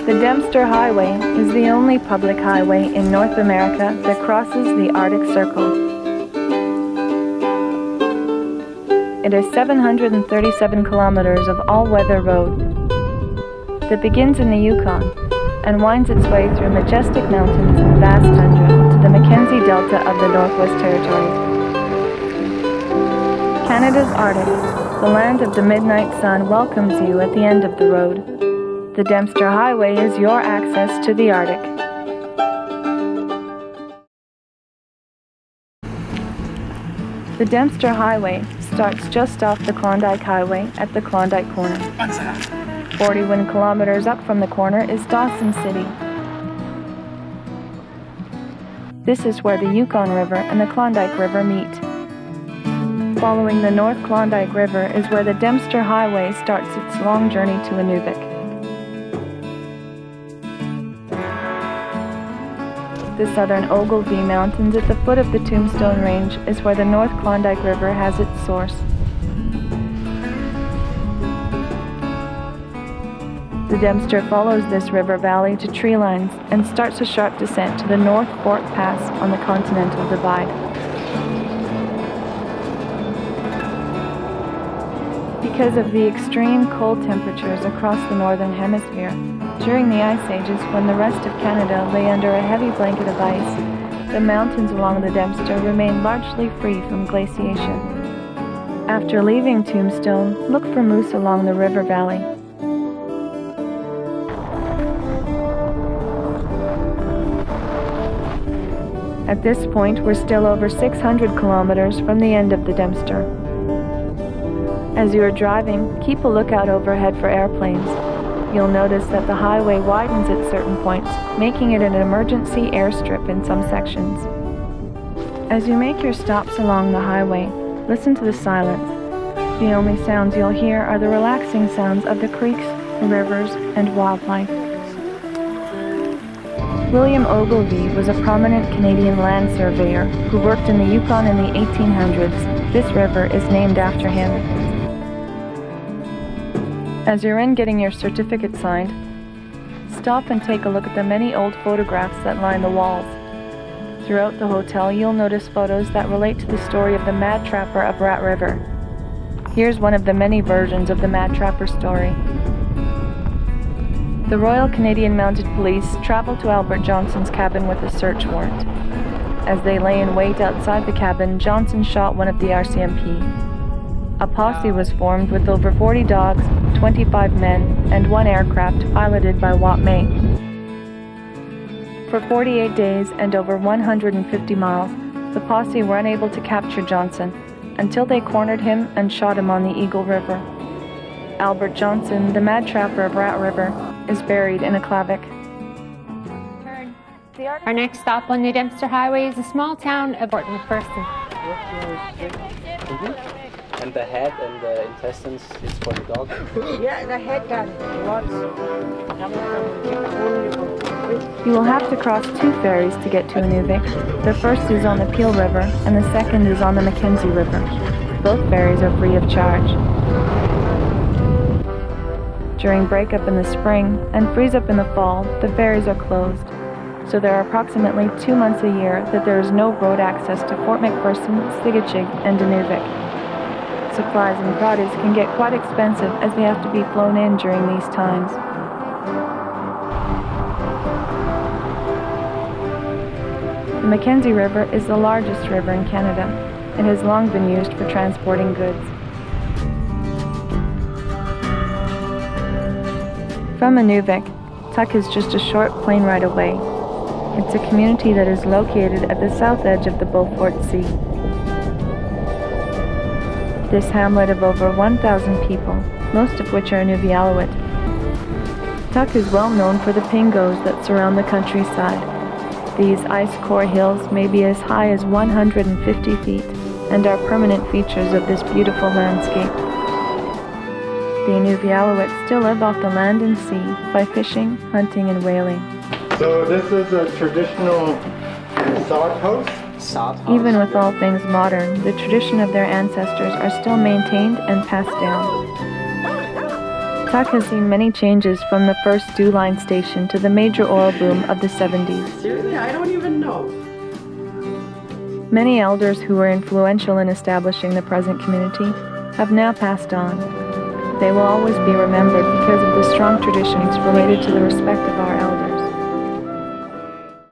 The Dempster Highway is the only public highway in North America that crosses the Arctic Circle. It is 737 kilometers of all-weather road that begins in the Yukon and winds its way through majestic mountains and vast tundra to the Mackenzie Delta of the Northwest Territories. Canada's Arctic, the land of the midnight sun, welcomes you at the end of the road. The Dempster Highway is your access to the Arctic. The Dempster Highway starts just off the Klondike Highway at the Klondike corner. 41 kilometers up from the corner is Dawson City. This is where the Yukon River and the Klondike River meet. Following the North Klondike River is where the Dempster Highway starts its long journey to Inuvik. The southern Ogilvie Mountains at the foot of the Tombstone Range is where the North Klondike River has its source. The Dempster follows this river valley to tree lines and starts a sharp descent to the North Fork Pass on the Continental Divide. Because of the extreme cold temperatures across the Northern Hemisphere, during the Ice Ages when the rest of Canada lay under a heavy blanket of ice, the mountains along the Dempster remain largely free from glaciation. After leaving Tombstone, look for moose along the river valley. At this point, we're still over 600 kilometers from the end of the Dempster. As you are driving, keep a lookout overhead for airplanes. You'll notice that the highway widens at certain points, making it an emergency airstrip in some sections. As you make your stops along the highway, listen to the silence. The only sounds you'll hear are the relaxing sounds of the creeks, rivers, and wildlife. William Ogilvie was a prominent Canadian land surveyor who worked in the Yukon in the 1800s. This river is named after him. As you're in getting your certificate signed, stop and take a look at the many old photographs that line the walls. Throughout the hotel, you'll notice photos that relate to the story of the Mad Trapper of Rat River. Here's one of the many versions of the Mad Trapper story. The Royal Canadian Mounted Police traveled to Albert Johnson's cabin with a search warrant. As they lay in wait outside the cabin, Johnson shot one of the RCMP. A posse was formed with over 40 dogs, 25 men, and one aircraft piloted by Watt May. For 48 days and over 150 miles, the posse were unable to capture Johnson until they cornered him and shot him on the Eagle River. Albert Johnson, the Mad Trapper of Rat River, is buried in a clavic. Our next stop on the Dempster Highway is a small town of Fort McPherson. And the head and the intestines is for the dog? Yeah, the head got lots. You will have to cross two ferries to get to Inuvik. The first is on the Peel River and the second is on the Mackenzie River. Both ferries are free of charge. During breakup in the spring and freeze-up in the fall, the ferries are closed. So there are approximately 2 months a year that there is no road access to Fort McPherson, Sigachig, and Inuvik. Supplies and produce can get quite expensive as they have to be flown in during these times. The Mackenzie River is the largest river in Canada. It has long been used for transporting goods. From Inuvik, Tuk is just a short plane ride away. It's a community that is located at the south edge of the Beaufort Sea. This hamlet of over 1,000 people, most of which are Inuvialuit. Tuk is well known for the pingos that surround the countryside. These ice core hills may be as high as 150 feet and are permanent features of this beautiful landscape. The Inuvialuit still live off the land and sea by fishing, hunting, and whaling. So this is a traditional sod house? Even with all things modern, the tradition of their ancestors are still maintained and passed down. Tuck has seen many changes from the first Dew Line station to the major oil boom of the 70s. Seriously, I don't even know. Many elders who were influential in establishing the present community have now passed on. They will always be remembered because of the strong traditions related to the respect of our elders.